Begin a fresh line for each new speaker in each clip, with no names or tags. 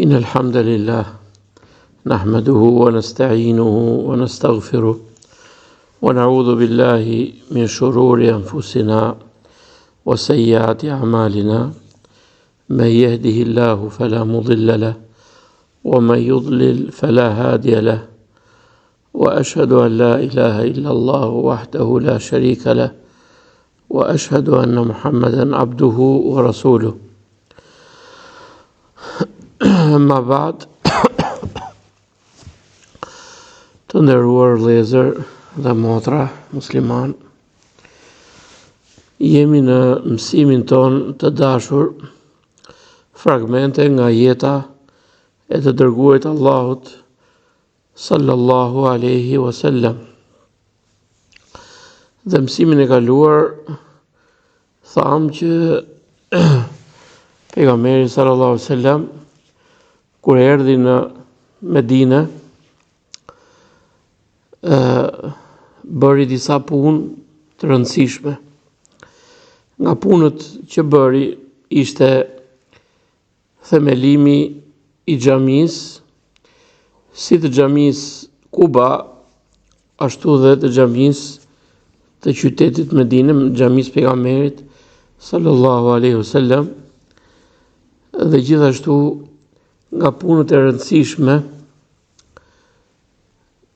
إن الحمد لله نحمده ونستعينه ونستغفره ونعوذ بالله من شرور أنفسنا وسيئات أعمالنا من يهده الله فلا مضل له ومن يضلل فلا هادي له وأشهد أن لا إله إلا الله وحده لا شريك له وأشهد أن محمدا عبده ورسوله أما بعد të nderuar vëllezër dhe motra musliman, jemi në mësimin ton të dashur fragmente nga jeta e të dërguarit Allahut sallallahu alaihi wasallam. Dhe mësimin e kaluar tham që pejgamberi sallallahu alaihi wasallam kur erdhi në Medinë bëri disa punë të rëndësishme. Nga punët që bëri ishte themelimi i xhamisë, si të xhamisë Kuba, ashtu dhe të xhamisë të qytetit Medinë, xhamisë pejgamberit sallallahu alaihi wasallam, dhe gjithashtu nga punët e rëndësishme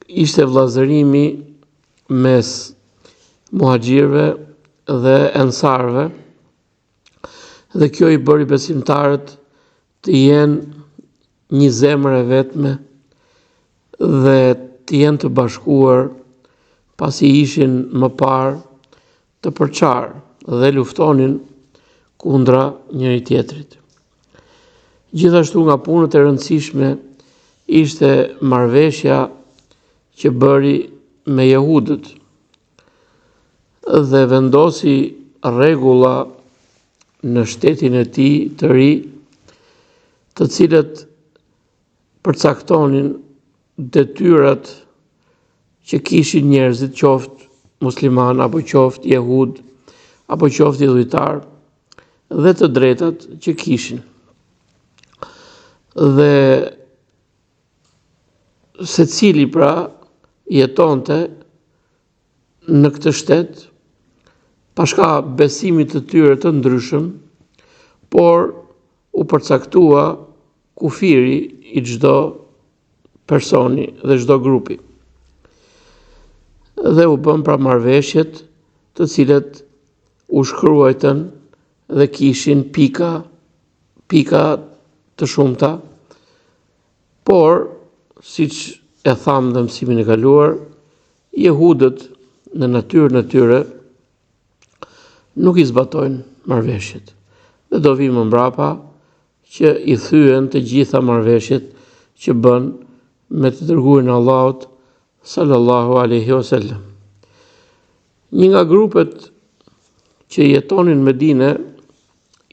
ishte vllazërimi mes muhaxhirëve dhe ensarëve, dhe kjo i bëri besimtarët të jenë një zemër e vetme dhe të jenë të bashkuar pasi ishin më parë të përçarë dhe luftonin kundra njëri tjetrit. Gjithashtu nga punët e rëndësishme ishte marrëveshja që bëri me jehudët dhe vendosi rregulla në shtetin e tij të ri, të cilët përcaktonin detyrat që kishin njerëzit, qoftë musliman apo qoftë jehud apo qoftë idhujtar, dhe të drejtat që kishin. Dhe secili pra jetonte në këtë shtet pashka besimit të tyre të ndryshëm, por u përcaktua kufiri i çdo personi dhe çdo grupi. Dhe u bën pra marrëveshjet të cilet u shkruajtën dhe kishin pika të shumta, por siç e tham dhe mësimin e kaluar, jehudët në natyrën e tyre nuk i zbatojnë marrëveshjet. Dhe do vi më mbrapa që i thyen të gjitha marrëveshjet që bën me të dërguarin e Allahut sallallahu alaihi wasallam. Një nga grupet që jetonin në Medinë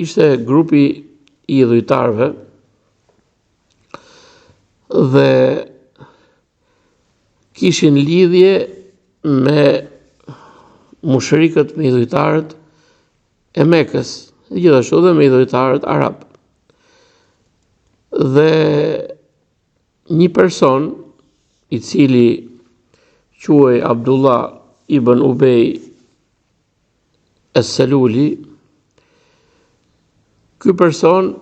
ishte grupi i idhujtarëve, dhe kishin lidhje me mushrikët, me idhujtarët e Mekës, gjithashtu dhe me idhujtarët arab. Dhe një person i cili quhej Abdullah ibn Ubej es-Seluli, ky person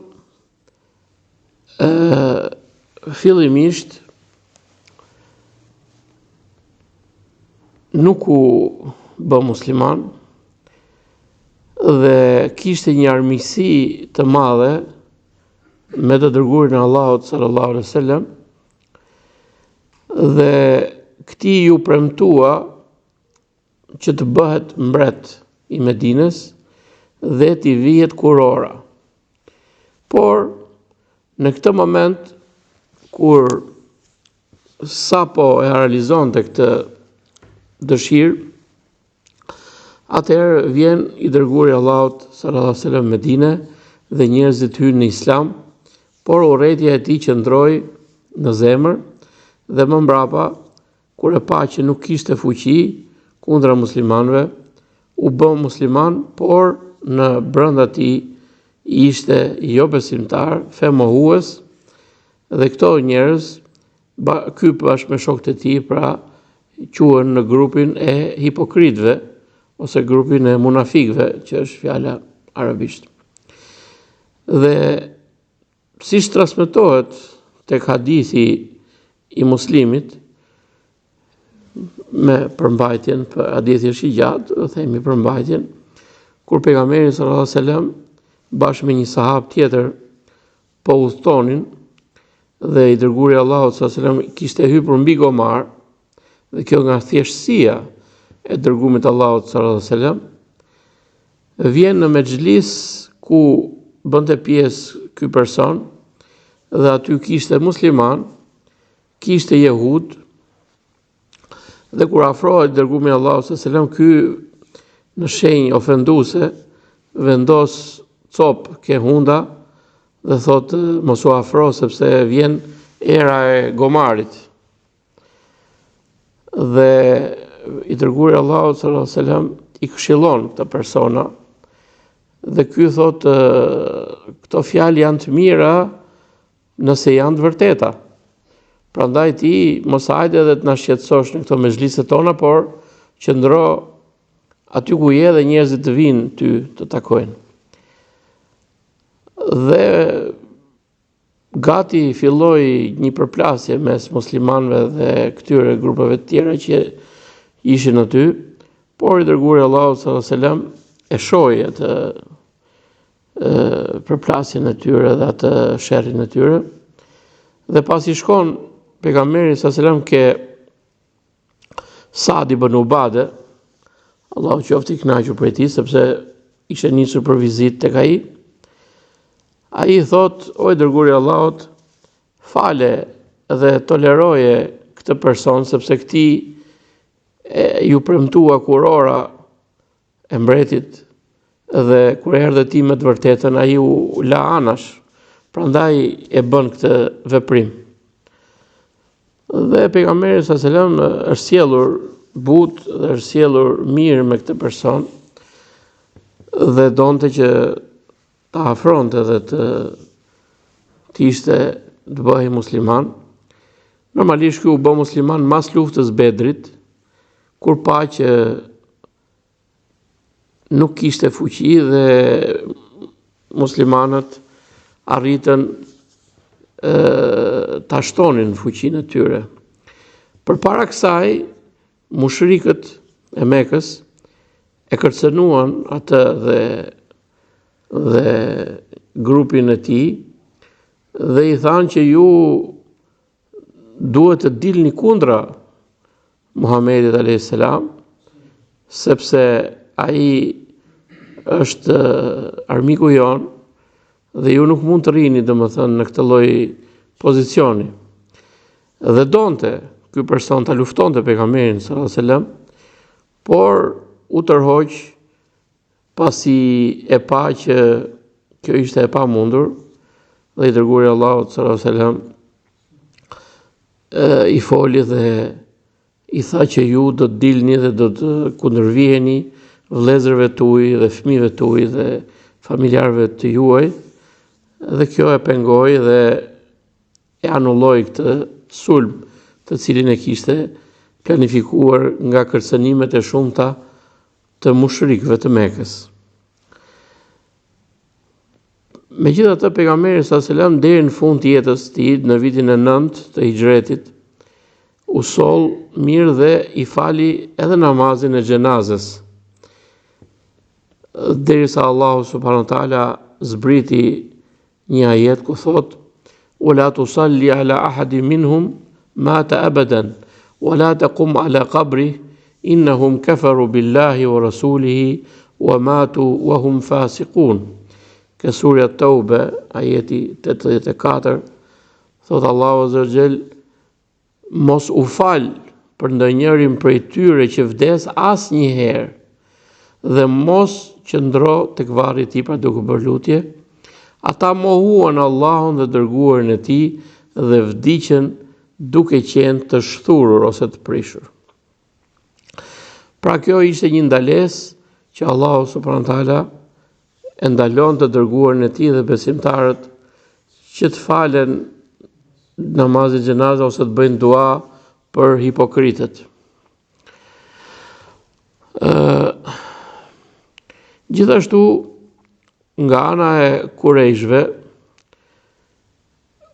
fillimisht nuk u bë musliman dhe kishte një armiqësi të madhe me të dërguarin e Allahut sallallahu alaihi wasallam, dhe këtij ju premtua që të bëhet mbret i Medinës dhe t'i vihet kurora. Por në këtë moment kur sapo e realizonte këtë dëshirë, atëherë vjen i dërguari i Allahut sallallahu alaihi wasallam në Medinë dhe njerëzit hynë në Islam, por urrëtia e tij qëndroi në zemër, dhe më mbrapa kur e pa që nuk kishte fuqi kundra muslimanëve, u bë musliman, por në brenda tij ishte jo besimtar, fe mohues, Dhe këto njerëz, ky bashkë me shokët e tij, pra quhen në grupin e hipokritëve ose grupin e munafikëve, që është fjala arabisht. Dhe siç transmetohet tek hadithi i Muslimit, me përmbajtjen, hadithi është i gjatë, do themi përmbajtjen, kur pejgamberi sallallahu alajhi wasallam bashkë me një sahab tjetër po udhtonin dhe i dërguari Allahut sallallahu alajhi wasallam kishte hyrë mbi gomar, dhe kjo nga thjeshtësia e dërguarit Allahut sallallahu alajhi wasallam, vjen në mexhlis ku bënte pjesë ky person dhe aty kishte musliman, kishte jehud, dhe kur afrohet dërguari Allahut sallallahu alajhi wasallam, ky në shenjë ofenduese vendos copë ke hunda dhe thot mos u afro sepse vjen era e gomarit. Dhe i dërguari Allahut sallallahu alajhi wasallam i këshillon këta persona dhe ky thot këto fjalë janë të mira nëse janë të vërteta. Prandaj ti mos hajde edhe të na shqetësosh në këto mezhliset tona, por qëndro aty ku je dhe njerëzit të vinë ty të takojnë. Dhe gati filloi një përplasje mes muslimanëve dhe këtyre grupeve të tjera që ishin aty, por i dërguari Allahut sallallahu alajhi wasallam e shohii atë përplasjen e tyre dhe atë sherrin e tyre. Dhe pasi shkon pejgamberi sallallahu alajhi wasallam ke Sa'd ibn Ubade, Allahu qoftë i kënaqur prej tij sepse ishte nisur për vizitë tek ai. Ai thot, o i dërguari i Allahut, fale dhe toleroje këtë person sepse këtij ju premtua kurora e mbretit dhe kur erdhe ti me të vërtetën ai u la anash, prandaj e bën këtë veprim. Dhe pejgamberi sallallahu alajhi wasallam është sjellur butë dhe është sjellur mirë me këtë person dhe donte që ta afronte dhe të ishte të bëhej musliman. Normalisht ky u bë musliman mas luftës Bedrit, kur pa që nuk kishte fuqi dhe muslimanët arritën ta shtonin fuqinë e tyre. Përpara kësaj, mushrikët e Mekës e kërcënuan atë dhe grupin e tij dhe i thanë që ju duhet të dilni kundra Muhamedit alayhis salam, sepse ai është armiku jon dhe ju nuk mund të rrini domethënë në këtë lloj pozicioni. Dhe donte ky person ta luftonte pejgamberin sallallahu alajhi wasallam, por u tërhoq pasi e pa që kjo ishte e pamundur dhe i dërguari Allahut sallallahu alajhi wasallam i foli dhe i tha që ju do të dilni dhe do të kundërviheni vëllezërve tuaj dhe fëmijëve tuaj dhe familjarëve të juaj, dhe kjo e pengoi dhe e anulloi këtë sulm të cilin e kishte planifikuar nga kërcënimet e shumta të mushrikëve të Mekës. Megjithatë, pejgamberi sallallahu alajhi wasallam deri në fund të jetës së tij, në vitin e 9 të Hijretit, u soll mirë dhe i fali edhe namazin e xhenazës. Derisa Allahu subhanahu wa taala zbriti një ajet ku thot: "Wala tusalli ala ahadin minhum mata abadan, wala taqum ala qabri, innahum kafaru billahi wa rasulihi wa matu wa hum fasiqun." Ke surja Tauba, ajeti 84, thot Allahu azza wa jall: mos u fal për ndonjërin prej tyre që vdes asnjëherë, dhe mos qëndro tek varri i tij pa duke bërë lutje. Ata mohuan Allahun dhe dërguarin e tij dhe vdiqën duke qenë të shthurur ose të prishur. Pra kjo ishte një ndalesë që Allahu subhanahu wa taala e ndalon të dërguarin e tij dhe besimtarët që të falen namazit xhenaze ose të bëjnë dua për hipokritët. Gjithashtu nga ana e kurejshve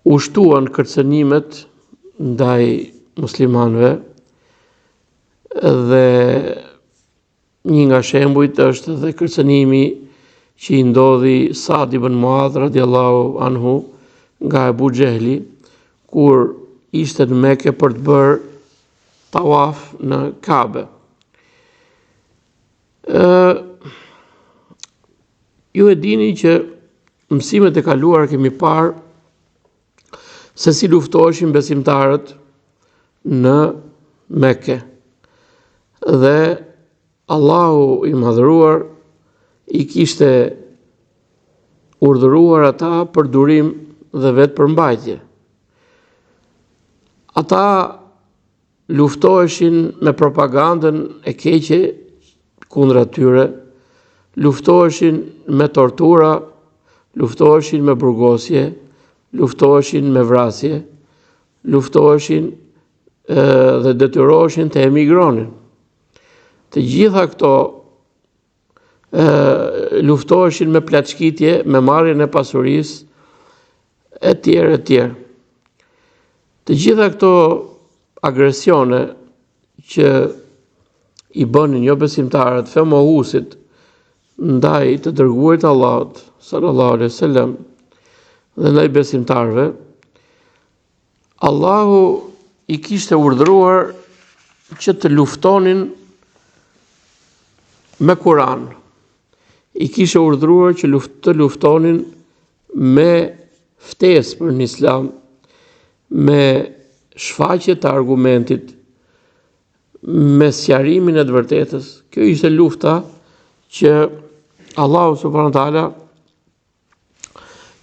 u shtuan kërcënimet ndaj muslimanëve dhe një nga shembujt është edhe kërcënimi që i ndodhi Sa'd ibn Muadh radiallahu anhu nga Abu Jehli kur ishte në Mekë për të bërë tawaf në Kabe. Ju e dini që mësimet e kaluara kemi parë se si luftoheshin besimtarët në Mekë. Dhe Allahu i madhëruar i kishte urdhëruar ata për durim dhe vetë për mbajtje. Ata luftoheshin me propagandën e keqe kundër atyre, luftoheshin me tortura, luftoheshin me burgosje, luftoheshin me vrasje, luftoheshin dhe detyroheshin të emigronin. Të gjitha këto luftoheshin me plaçkitje, me marrjen e pasurisë, e tjerë, e tjerë. Të gjitha këto agresione që i bënin jo besimtarët, femohusit, ndaj të dërguarit Allahut, sallallahu alaihi wasallam, dhe ndaj besimtarëve, Allahu i kishte urdhëruar që të luftonin me Kur'an. I kishte urdhëruar që të luftonin me ftesë për në Islam, me shfaqje të argumentit, me sqarimin e të vërtetës. Kjo ishte lufta që Allahu subhanahu wa taala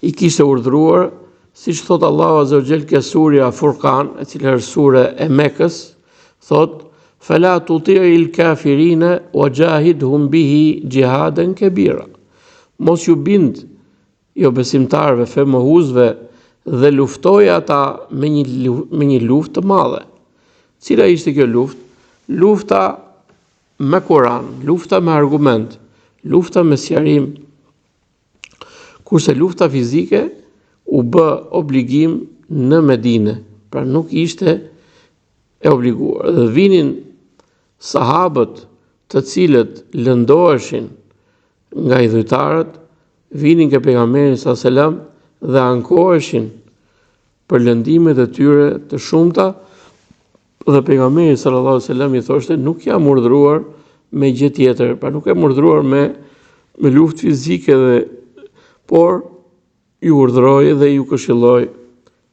i kishte urdhëruar, siç thot Allahu azza wa jall ke surja Furqan, e cila është sure e Mekës, thot: "Fala tuti'il kafirina wajahidhum bihi jihadan kabira." Mos ju bind jo besimtarëve, femohuzve, dhe luftoi ata me një luftë të madhe. Cila ishte kjo luftë? Lufta me Kur'an, lufta me argument, lufta me sqarim. Kurse lufta fizike u bë obligim në Medinë, pra nuk ishte e obliguar. Dhe vinin sahabët të cilët lëndoheshin nga idhujtarët, vinin ke pejgamberi sallallahu alajhi wasallam dhe ankoheshin për lëndimet e tyre të shumta, dhe pejgamberi sallallahu alajhi wasallam i thoshte: "Nuk jam urdhëruar me gjë tjetër, pra nuk jam urdhëruar me luftë fizike por ju urdhëroj dhe ju këshilloj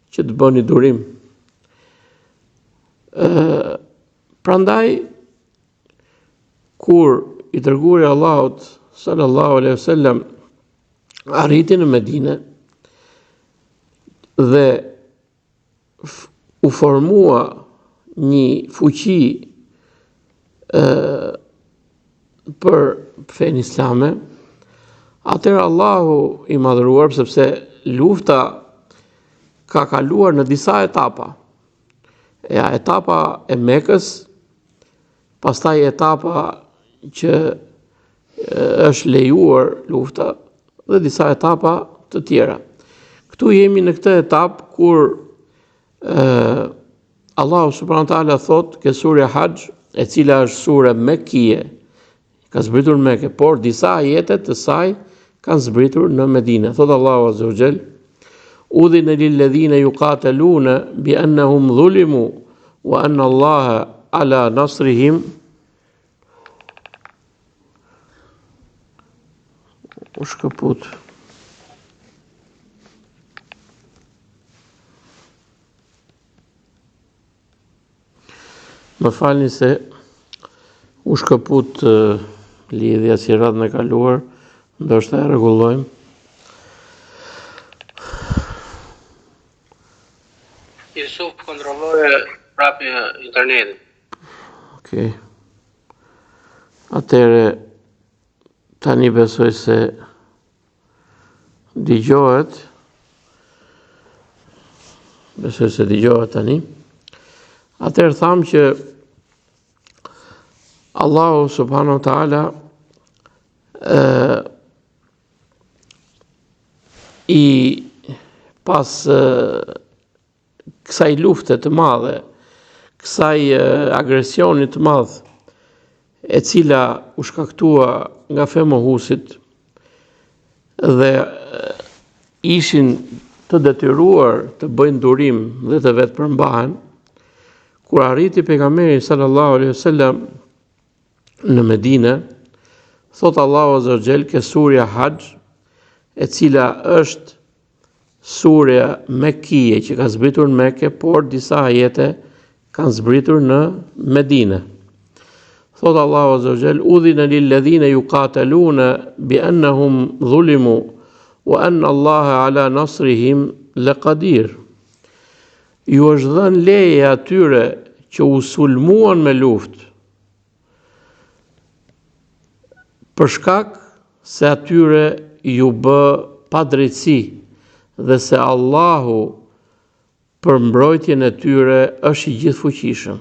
që të bëni durim." Prandaj kur i dërguari Allahut sallallahu alaihi wasallam arriti në Medinë dhe u formua një fuqi për fenë islame, atëherë Allahu i madhëruar, sepse lufta ka kaluar në disa etapa. Etapa e Mekës, pastaj etapa që është lejuar lufta dhe disa etapa të tjera. Këtu jemi në këtë etapë kur Allahu subhanahu wa taala thot ke surja Hajj, e cila është sure Mekkie, ka zbritur në Mekë, por disa ajete të saj kanë zbritur në Medinë. Thot Allahu azza wa jall: "Udhina lil ladhina yuqataluna bi annahum zulimu wa anna Allaha ala nasrihim." U shkëput. Më falni se u shkëput lidhja si radhën e kaluar, ndoshta e rregullojmë. Yusuf kontrolloje prapë internetin. Okej. Atëre tani besoj se dëgjohet. besoj se dëgjohet tani. Atëherë thamë që Allahu subhanahu wa taala i pas kësaj lufte të madhe, kësaj agresioni të madh, e cila u shkaktua nga fe mohusit dhe ishin të detyruar të bëjnë durim dhe të vetë përmbahen, kur arriti pejgamberi sallallahu alaihi wasallam në Medinë, thot Allahu azza wa jall ke surja Hajj, e cila është surja Mekkie që ka zbritur në Mekë, por disa ajete kanë zbritur në Medinë. Thot Allahu azza wa jall: "Udhina lil ladhina yuqataluna bi annahum zulimu wa anna Allaha ala nasrihim laqadir." Ju është dhënë leje atyre që u sulmuan me luftë, për shkak se atyre ju bë padrejtësi dhe se Allahu për mbrojtjen e tyre është i gjithfuqishëm.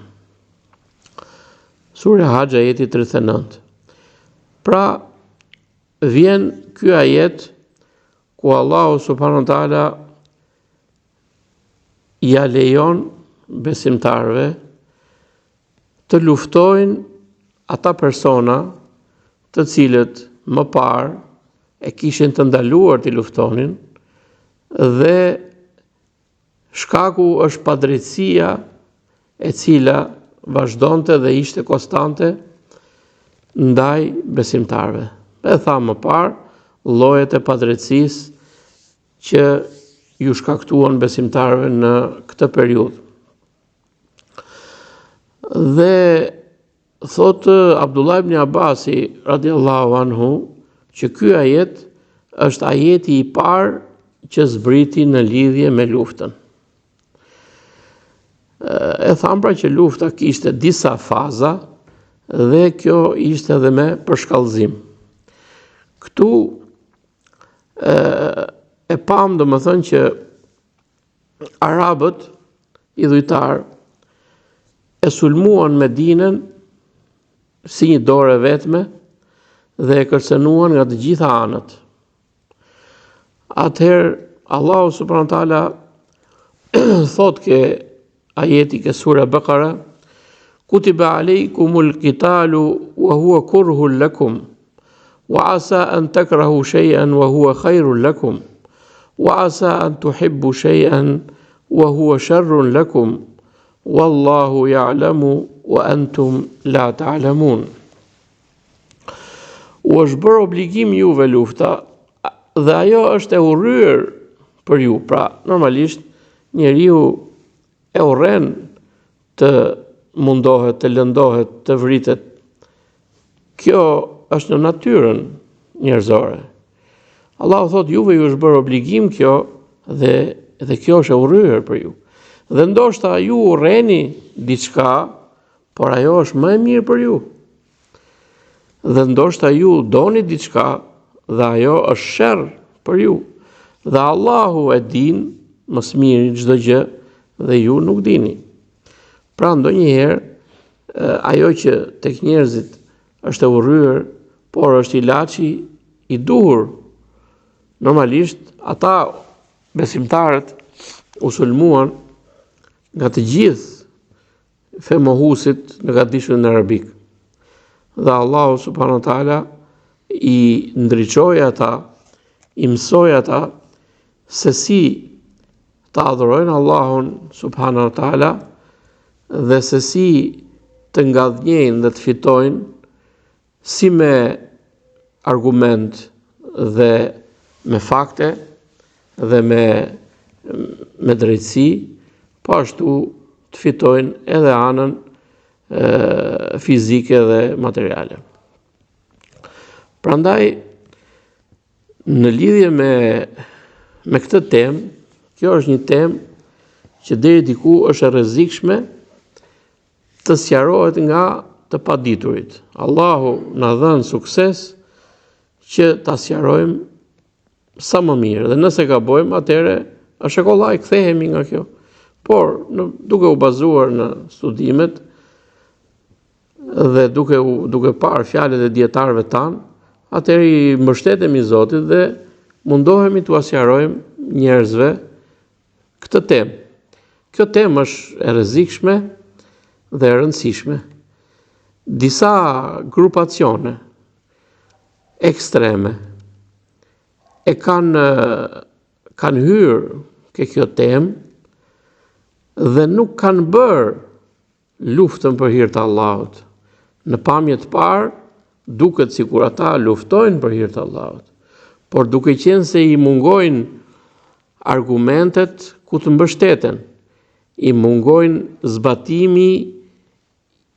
Surja Hajj ajeti 39. Pra vjen ky ajet ku Allahu subhanahu wa taala ja lejon besimtarëve të luftojnë ata persona të cilët më parë e kishin të ndaluar të luftonin, dhe shkaku është padrejtësia e cila vazhdonte dhe ishte konstante ndaj besimtarëve. E tha më parë, llojet e padrejtësisë që ju shkaktuan besimtarëve në këtë periudhë. Dhe thot Abdullah ibn Abbasi radiallahu anhu që ky ajet është ajeti i parë që zbriti në lidhje me luftën. E tham pra që lufta kishte disa faza dhe kjo ishte edhe me përshkallëzim. Këtu e pam domethënë që arabët idhujtar e sulmuan Medinën si një dorë vetme dhe e kërcënuan nga të gjitha anët. Atëherë Allahu subhanahu wa taala thot ke ajeti ke sura Baqara: "Kutiba alaykumul qitalu wa huwa kurhun lakum wa asa an takrahu shay'an wa huwa khairun lakum wa asa an tuhibbu shay'an wa huwa sharrun lakum wallahu ya'lamu wa antum la ta'lamun." U është bërë obligim juve lufta dhe ajo është e urryer për ju. Pra, normalisht njeriu e urren të mundohet, të lëndohet, të vritet. Kjo është në natyrën njerëzore. Allahu thot juve ju është bërë obligim kjo dhe kjo është e urryer për ju. Dhe ndoshta ju urreni diçka, por ajo është më e mirë për ju. Dhe ndoshta ju doni diçka dhe ajo është sherr për ju. Dhe Allahu e din më së miri çdo gjë dhe ju nuk dini. Pra ndonjëherë ajo që tek njerëzit është e urryer, por është ilaçi i duhur. Normalisht ata besimtarët u sulmuan nga të gjithë fe mohusit në gatishmën arabik. Dhe Allahu subhanahu wa taala i ndriçoi ata, i mësoi ata se si të adhurojnë Allahun subhanahu wa taala dhe se si të ngadhnjejnë dhe të fitojnë, si me argument dhe me fakte dhe me drejtësi, po ashtu të fitojnë edhe anën fizike dhe materiale. Prandaj, në lidhje me këtë temë, kjo është një temë që deri diku është e rrezikshme të sqarohet nga të paditurit. Allahu na dhën sukses që ta sqarojmë sa më mirë. Dhe nëse gabojmë, atëherë është e kollaj, kthehemi nga kjo. Por, duke u bazuar në studimet dhe duke parë fjalët e dietarëve tanë, atëherë i mbështetemi Zotit dhe mundohemi t'u sqarojmë njerëzve këtë temë. Kjo temë është e rrezikshme dhe e rëndësishme. Disa grupacione ekstreme e kanë hyrë ke kjo temë dhe nuk kanë bërë luftën për hir të Allahut. Në pamje të parë duket sikur ata luftojnë për hir të Allahut, por duke qenë se i mungojnë argumentet ku të mbështeten, i mungojnë zbatimi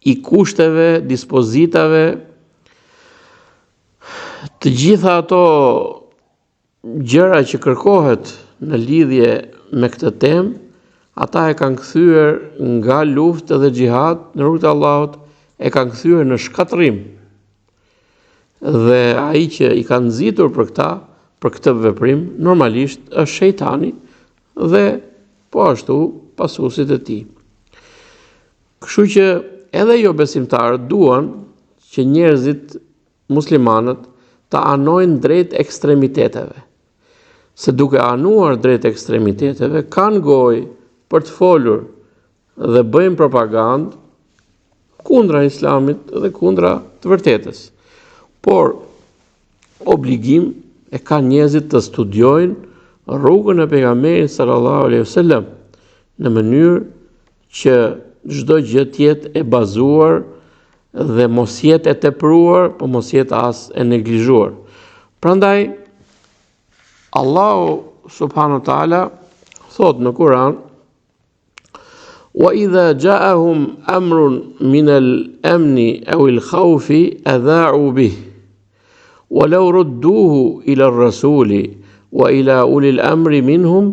i kushteve, dispozitave, të gjitha ato gjëra që kërkohet në lidhje me këtë temë, ata e kanë kthyer nga luftë dhe xhihad në rrugt e Allahut, e kanë kthyer në shkatërrim. Dhe ai që i ka nxitur për këtë veprim, normalisht është shejtani dhe po ashtu pasuesit e tij. Kështu që edhe jo besimtarët duan që njerëzit muslimanët ta anojnë drejt ekstremiteteve. Se duke anuar drejt ekstremiteteve, kanë gojë për të folur dhe bëjmë propagandë kundra islamit dhe kundra të vërtetës. Por, obligim e kanë njerëzit të studiojnë rrugën e pejgamberit sallallahu alaihi wasallam në mënyrë që çdo gjë të jetë e bazuar dhe mos jetë e tepruar, por mos jetë as e neglizhuar. Prandaj Allahu subhanahu wa taala thot në Kur'an: وَإِذَا جَاءَهُمْ أَمْرٌ مِنَ الْأَمْنِ أَوِ الْخَوْفِ أَذَاعُوا بِهِ وَلَوْ رُدُّوهُ إِلَى الرَّسُولِ وَإِلَى أُولِي الْأَمْرِ مِنْهُمْ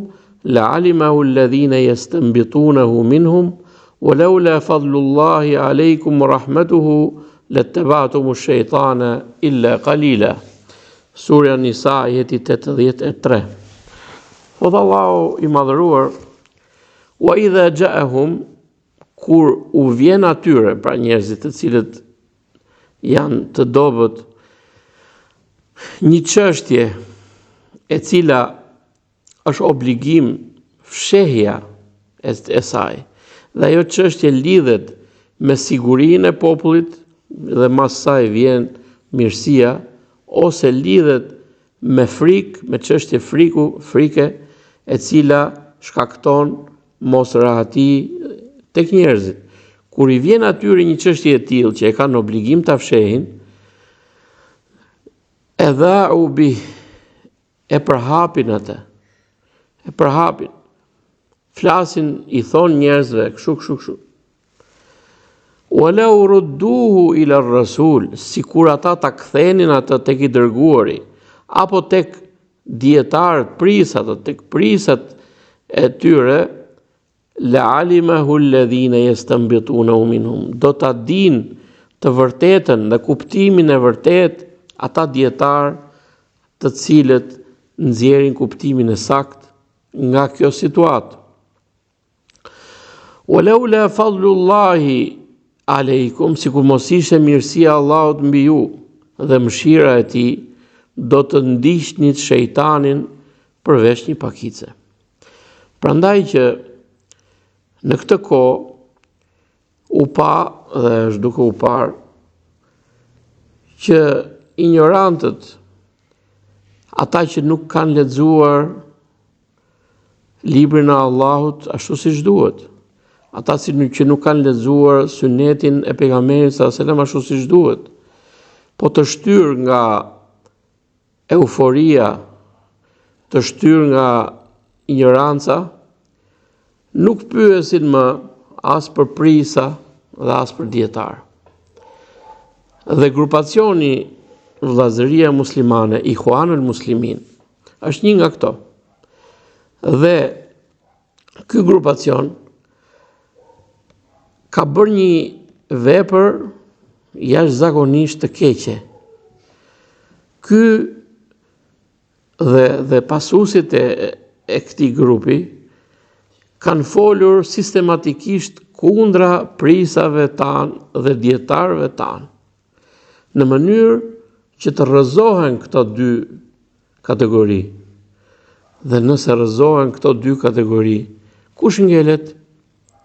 لَعَلِمَهُ الَّذِينَ يَسْتَنبِطُونَهُ مِنْهُمْ وَلَوْلَا فَضْلُ اللَّهِ عَلَيْكُمْ وَرَحْمَتُهُ لَاتَّبَعْتُمُ الشَّيْطَانَ إِلَّا قَلِيلًا. Surja Nisa, ajeti 83. Thot Allahu i madhëruar: Wa idha ja'ahum, kur u vjen atyre, pra njerëzit të cilët janë të dobët, një çështje e cila është obligim fshehja e saj, dhe ajo çështje lidhet me sigurinë e popullit dhe mas saj vjen mirësia, ose lidhet me frikë, me çështje frike e cila shkakton mos rahati tek njerëzit. Kur i vjen atyre një çështje e tillë që e kanë obligim ta fshehin, edha'u bih, e përhapin atë. E përhapin. Flasin, i thon njerëzve kështu. Walau rudduhu ila ar-rasul, sikur ata ta kthenin atë tek i dërguari, apo tek dietarët prisat, tek prisat e tyre, la'alimahu alladhina yastanbitunahu minhum, do ta din të vërtetën dhe kuptimin e vërtet ata dietar të cilët nxjerrin kuptimin e sakt nga kjo situatë. Walaula fadlullahi aleikum, sikur mos ishte mirësia e Allahut mbi ju dhe mëshira e tij, do të ndiqnit shejtanin përveç një pakice. Prandaj që në këtë kohë u pa dhe është duke u parë që ignorantët, ata që nuk kanë lexuar librin e Allahut ashtu siç duhet, ata që nuk kanë lexuar sunetin e pejgamberit sallallahu alajhi wasallam ashtu siç duhet, po të shtyr nga euforia, të shtyr nga ignoranca, nuk pyesin më as për prisa dhe as për dietar. Dhe grupacioni Vllazëria Muslimane, Ikhwanul Muslimin, është një nga këto. Dhe ky grupacion ka bërë një vepër jashtëzakonisht të keqe. Ky dhe pasuesit e këtij grupi kanë folur sistematikisht kundra prisave tanë dhe dietarëve tanë, në mënyrë që të rrëzohen këto dy kategori. Dhe nëse rrëzohen këto dy kategori, kush ngelet?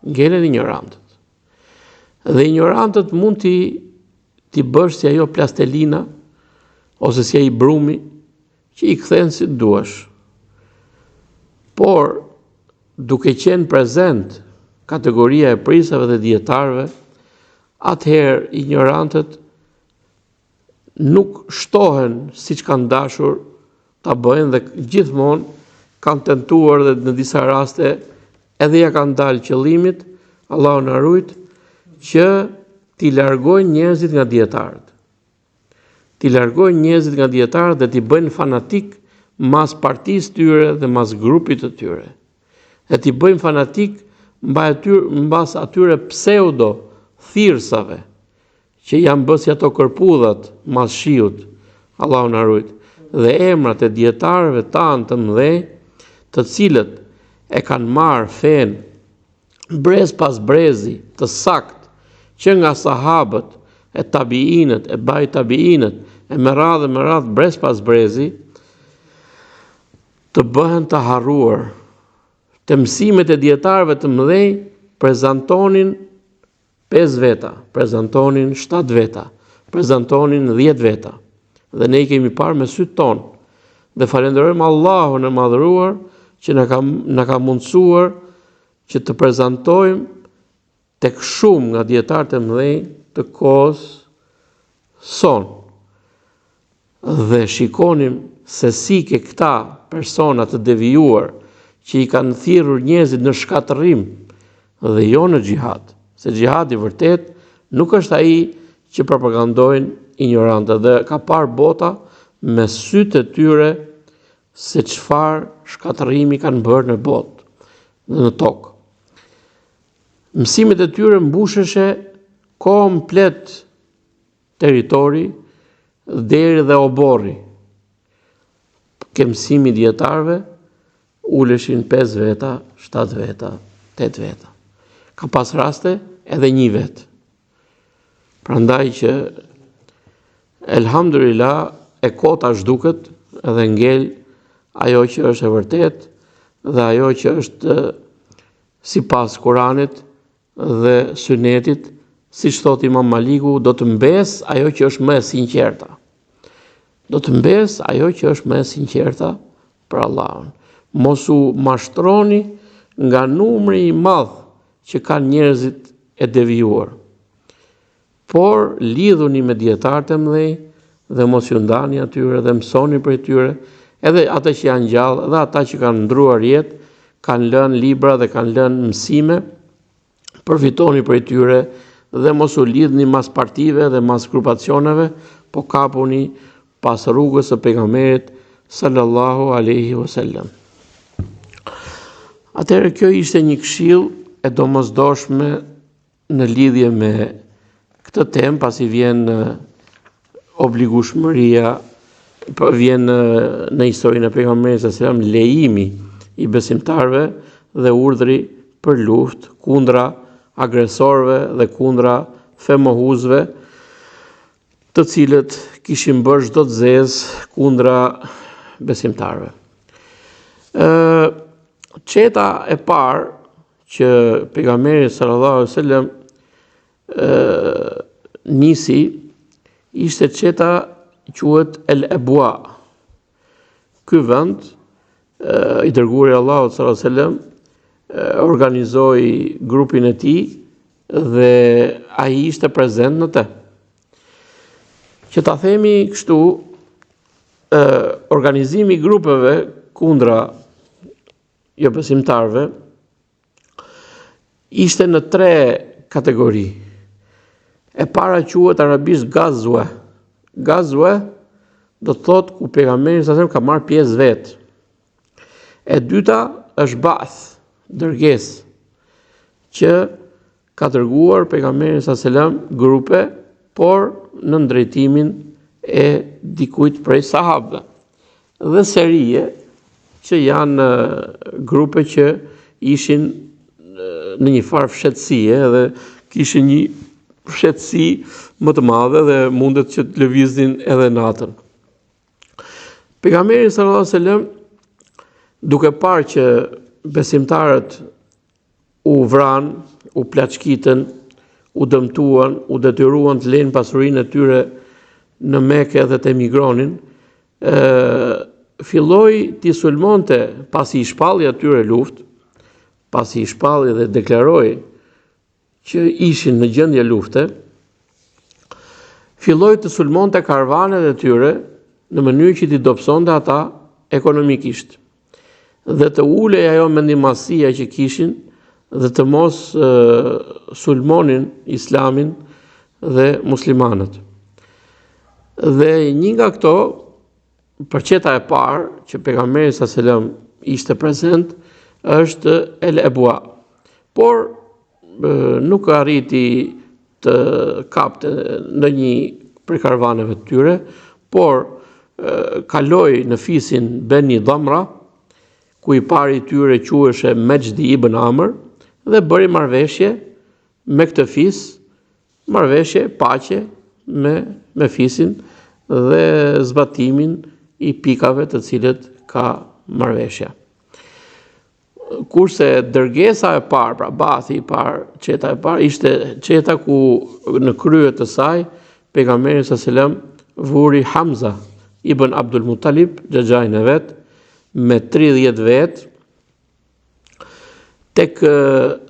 Ngelen ignorantët. Dhe ignorantët mund t'i bësh si ajo plastelina, ose si ai brumi, që i kthen si duash. Por, duke qenë prezent kategoria e prisave dhe dietarëve, atëherë ignorantët nuk shtohen siç kanë dashur ta bëjnë dhe gjithmonë kanë tentuar dhe në disa raste edhe ja kanë dalë qëllimit, Allahu na ruaj, që t'i largojnë njerëzit nga dietarët. T'i largojnë njerëzit nga dietarët dhe t'i bëjnë fanatik mas partisë tyre dhe mas grupit të tyre. Dhe t'i bëjnë fanatik mbas atyre pseudo thirrsave që janë bësi ato kërpudhat mas shiut, Allahu na ruaj, dhe emrat e dietarëve tanë të mëdhenj, të cilët e kanë marrë fenë brez pas brezi të sakt, që nga sahabët, e tabiinët, e baj tabiinët, e me radhë brez pas brezi, të bëhen të harruar. Të mësimet e dietarëve të mëdhenj prezantonin 5 veta, prezantonin 7 veta, prezantonin 10 veta. Dhe ne i kemi parë me sytë tonë. Dhe falenderojmë Allahun e madhëruar që na ka mundësuar që të prezantojmë tek shumë nga dietarët e mëdhenj të kohës son. Dhe shikonim se si ke këta persona të devijuar që i kanë thirrur njerëzit në shkatërrim dhe jo në xhihad. Se xhihadi vërtet nuk është ai që propagandojnë ignorantët, dhe ka parë bota me sytë e tyre se çfarë shkatërrimi kanë bërë në botë dhe në tokë. Mësimet e tyre mbusheshe komplet territori deri dhe oborri. Ke mësimi dietarëve uleshin 5 veta, 7 veta, 8 veta. Ka pas raste edhe 1 vet. Prandaj që elhamdulillah e kota zhduket edhe ngel ajo që është e vërtet dhe ajo që është sipas Kuranit dhe Sunetit, siç thot Imam Maliku, do të mbes ajo që është më e sinqerta. Do të mbes ajo që është më e sinqerta për Allahun. Mos u mashtroni nga numri i madh që kanë njerëzit e devijuar. Por lidhuni me dietarët e mëdhenj dhe mos ju ndani atyre dhe mësoni prej tyre, edhe ata që janë gjallë, edhe ata që kanë ndruar jetë, kanë lënë libra dhe kanë lënë mësime, përfitoni prej tyre dhe mos u lidhni mas partive dhe mas grupacioneve, po kapuni pas rrugës së pejgamberit sallallahu alaihi wasallam. Atëherë kjo ishte një këshill e domosdoshme në lidhje me këtë temë, pasi vjen obligueshmëria, vjen në historinë e pejgamberit sallallahu alaihi wasallam lejimi i besimtarëve dhe urdhri për luftë kundra agresorëve dhe kundra femohuzëve, të cilët kishin bërë çdo të zezë kundra besimtarëve. Çeta e parë që pejgamberi sallallahu alaihi wasallam nisi ishte çeta quhet El Abwa. Ky vend i dërguari i Allahut sallallahu alaihi wasallam organizoi grupin e tij dhe ai ishte prezent në të. Që ta themi kështu, organizimi i grupeve kundra jo besimtarëve ishte në 3 kategori. E para quhet arabisht gazwa. Gazwa do të thotë ku pejgamberi sallallahu alaihi wasallam ka marrë pjesë vet. E dyta është ba'th, dërgesë, që ka dërguar pejgamberi sallallahu alaihi wasallam grupe, por në drejtimin e dikujt prej sahabëve. Dhe serie, që janë grupe që ishin në një farë fshehtësie dhe kishin një fshehtësi më të madhe dhe mundet që të lëviznin edhe natën. Pejgamberi sallallahu alajhi wasallam, duke parë që besimtarët u vran, u plaçkitën, u dëmtuan, u detyruan të lënë pasurinë e tyre në Mekë dhe të emigronin, filloi t'i sulmonte pasi i shpalli atyre luftë, pasi i shpalli dhe deklaroi që ishin në gjendje lufte, filloi të sulmonte karavanet e tyre në mënyrë që t'i dobësonte ata ekonomikisht dhe të ulej ajo mendimasia që kishin dhe të mos sulmonin islamin dhe muslimanët. Dhe një nga këto, përqeta e parë që pejgamberi sallallahu alajhi wasallam ishte prezent është El Ebwa. Por nuk arriti të kapte në një prej karavaneve të tyre, por kaloi në fisin Beni Dhamra, ku i pari tyre quheshe Mejdi ibn Amr, dhe bëri marrëveshje me këtë fis, marrëveshje paqe me fisin dhe zbatimin i pikave të cilët ka marrëveshja. Kurse dërgesa e parë, pra bathi i parë, qeta e parë, ishte qeta ku në krye të saj pejgamberi sallallahu alajhi wasallam vuri Hamza ibn Abdul Muttalib, xhaxhain e vet, me 30 vet, tek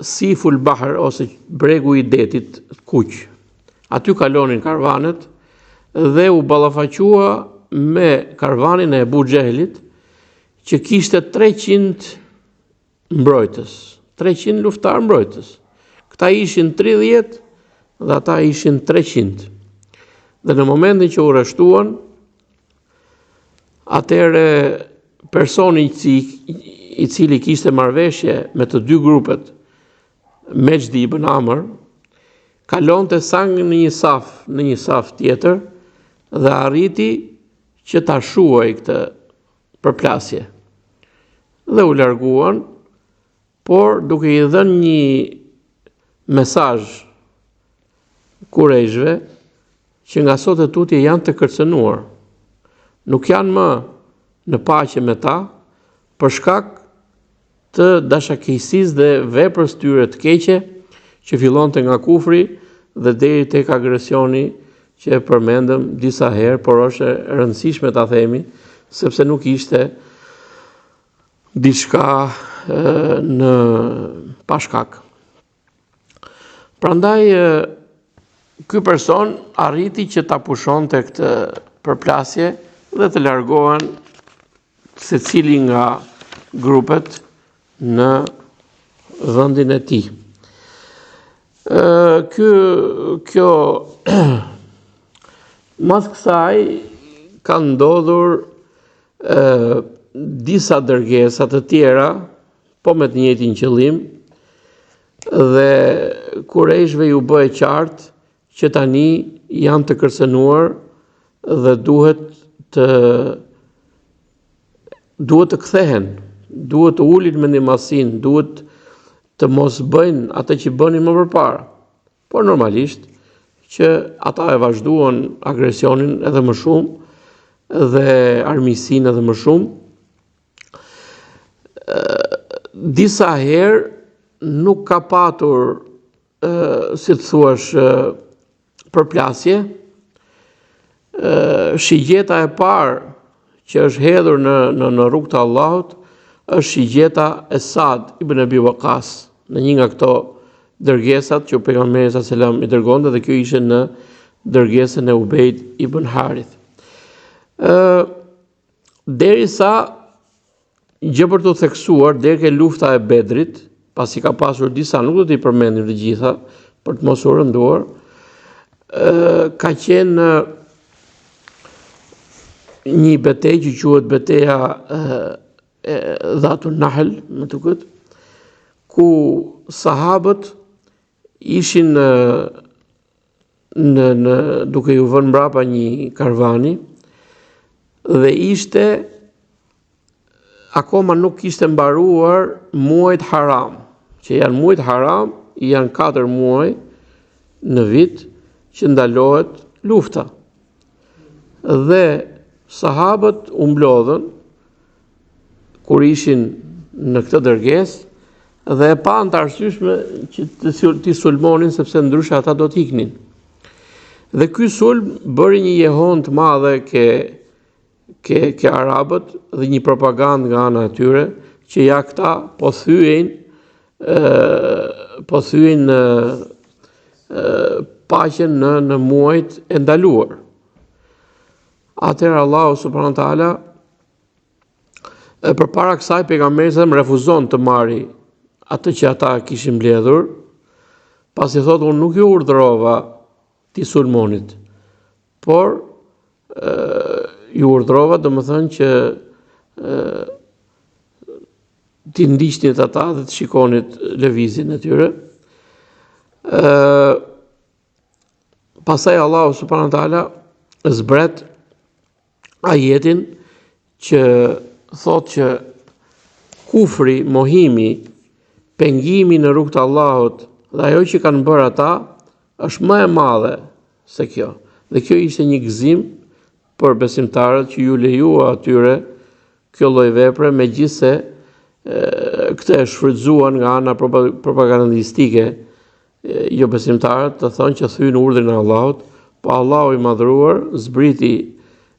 Siful Bahr ose bregu i detit Kuq. Aty kalonin karavanet dhe u ballafaqua me karavanin e Abu Xhehelit, që kishte 300 mbrojtës, 300 luftar mbrojtës. Këta ishin 30 dhe ata ishin 300. Dhe në momentin që u rreshtuan, atëre personi i cili kishte marrëveshje me të dy grupet, Mejdi ibn Amr, kalonte sang në një saf tjetër dhe arriti që ta shuaj këtë përplasje. Dhe u larguan, por duke i dhënë një mesazh kurejshve që nga sot e tutje janë të kërcënuar. Nuk janë më në paqe me ta për shkak të dashakejsisë dhe veprës tyre të keqe që fillonte nga kufri dhe deri tek agresioni që e përmendëm disa herë, por është e rëndësishme ta themi sepse nuk ishte diçka në pashkak. Prandaj ky person arriti që ta pushonte këtë përplasje dhe të largohen secili nga grupet në vendin e tij. Kjo mas kësaj ka ndodhur disa dërgesa të tjera, po me të njëjtin qëllim, dhe kurejshve ju bë e qartë që tani janë të kërcënuar dhe duhet të kthehen, duhet të ulin mendimasin, duhet të mos bëjnë atë që bënin më përpara. Por normalisht që ata e vazhduan agresionin edhe më shumë dhe armiqsinë edhe më shumë. Disa herë nuk ka patur, si të thuash, përplasje. Shigjeta e parë që është hedhur në rrugt të Allahut është shigjeta e Sad ibn Abi Waqas, në një nga këto dërgesat që pejgamberi sallallahu alajhi wasallam i dërgonte, dhe kjo ishte në dërgesën e Ubejd ibn Harith. Derisa gjë për të theksuar deri ke lufta e Bedrit, pasi ka pasur disa, nuk do t'i përmendim të gjitha për të mos u rënduar, ka qenë një betejë që quhet betejë Dhatun Nahl, më duket, ku sahabët ishin duke ju vënë mbrapa një karvani dhe ishte akoma nuk kishte mbaruar muajt haram, që janë muajt haram, janë 4 muaj në vit që ndalohet lufta. Dhe sahabët u mblodhën kur ishin në këtë dërgesë dhe e pan të arsyeshme që t'i sulmonin sepse ndryshe ata do t'iknin. Dhe ky sulm bëri një jehon të madhe ke arabët dhe një propagandë nga ana e tyre që ja këta po thyen paqen në muajt e ndaluar. Atëherë Allahu subhanahu wa taala përpara kësaj pejgamberi sa refuzon të marri atë që ata kishin mbledhur, pasi thotë unë nuk ju urdhërova ti sulmonit, por ju urdhërova domethënë që ti ndiqnit ata dhe të shikonit lëvizjen e tyre. Pastaj Allahu subhanahu wa taala zbret ajetin që thotë që kufri, mohimi, pengimi në rrugt të Allahut dhe ajo që kanë bërë ata është më e madhe se kjo. Dhe kjo ishte një gëzim për besimtarët që ju lejua atyre kjo lloj vepre, megjithse këtë e shfrytzuan nga ana propagandistike jo besimtarët të thonë që thyen urdhrin e Allahut, po Allahu i madhruar zbriti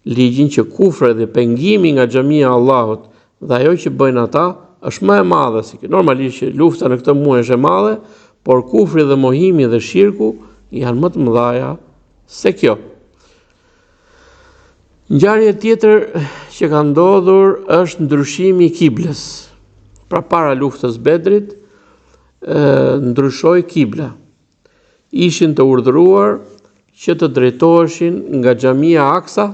ligjin që kufri dhe pengimi nga xhamia e Allahut dhe ajo që bëjnë ata është më e madhe se kjo. Normalisht që lufta në këtë muaj është e madhe, por kufri dhe mohimi dhe shirku janë më të mëdha se kjo. Ngjarje tjetër që ka ndodhur është ndryshimi i kiblës. Pra para luftës Bedrit, ndryshoi kibla. Ishin të urdhëruar që të drejtoheshin nga xhamia Aksa,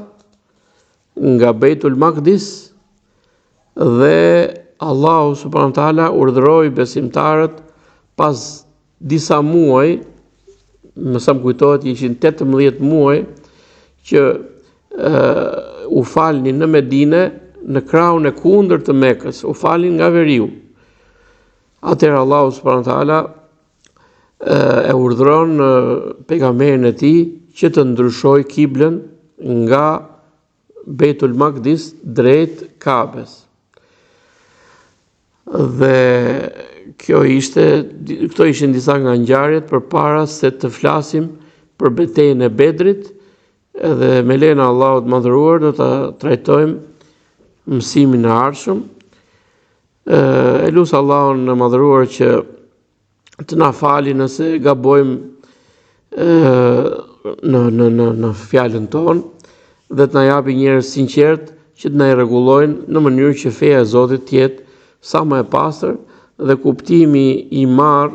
nga Beitul Maqdis, dhe Allahu subhanahu wa taala urdhëroi besimtarët pas disa muaj, më sa më kujtohet ishin 18 muaj, që u falnin në Medinë, në krahun e kundërt të Mekës, u falnin nga veriu. Atëherë Allahu subhanahu wa taala e urdhëron pejgamberin e tij që të ndryshojë kiblën nga Beitul Maqdis drejt Kabes. Dhe këto ishin disa nga ngjarjet përpara se të flasim për betejën e Bedrit, dhe me lejen e Allahut madhëruar do ta trajtojmë mësimin e ardhshëm. E lut Allahun e madhëruar që të na fali nëse gabojmë në fjalën tonë dhe të na japi njerëz sinqert që të na i rregullojnë në mënyrë që feja e Zotit të jetë sa më e pastër dhe kuptimi i marr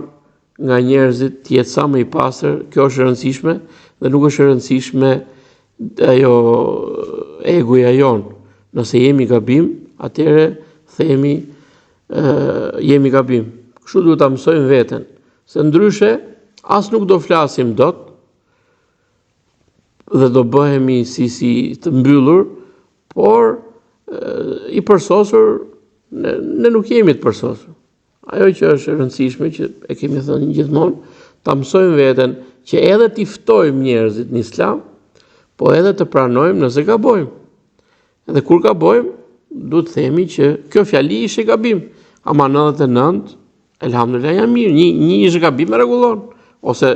nga njerëzit të jetë sa më i pastër. Kjo është e rëndësishme dhe nuk është e rëndësishme ajo egoja jon. Nëse jemi gabim, atëherë themi jemi gabim. Kështu duhet ta mësojmë veten, se ndryshe as nuk do flasim dot dhe do bëhemi si të mbyllur, por i përsosur ne nuk jemi të përsosur. Ajo që është e rëndësishme që e kemi thënë gjithmonë, ta mësojmë veten që edhe t'i ftojmë njerëzit në Islam, po edhe të pranojmë nëse gabojmë. Edhe kur gabojmë, duhet të themi që kjo fjali ishte gabim, ama 99, elhamdulillah janë mirë, një ishte gabim e rregullon, ose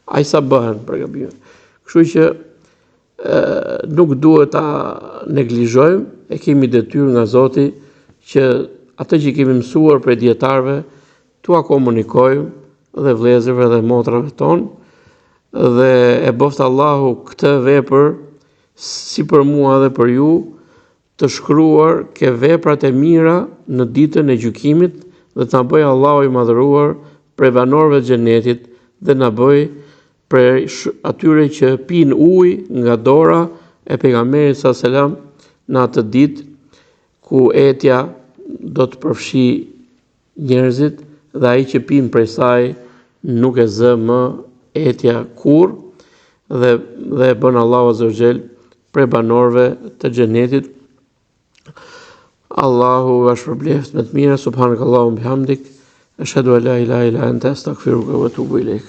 ai sa bëhen për gabime. Kështu që nuk duhet ta neglizhojmë, e kemi detyrë nga Zoti që atë që kemi mësuar prej dietarëve t'ua komunikojmë dhe vëllezërve dhe motrave tonë, dhe e boft Allahu këtë vepër si për mua dhe për ju të shkruar ke veprat e mira në ditën e gjykimit dhe të na bëj Allahu i madhëruar prej banorëve të xhenetit dhe na bëj prej atyre që pinë ujë nga dora e pejgamberit sallallahu alajhi wasallam në atë ditë ku etja do të përfshi njerëzit dhe ai që pinë prej saj nuk e zë më etja kurrë dhe bën Allahu azza wa jall prej banorëve të xhenetit. Allahu është përbleft me të mira. Subhanakallahumma bihamdik, Ashhadu an la ilaha illa anta astaghfiruka wa atubu ilaik.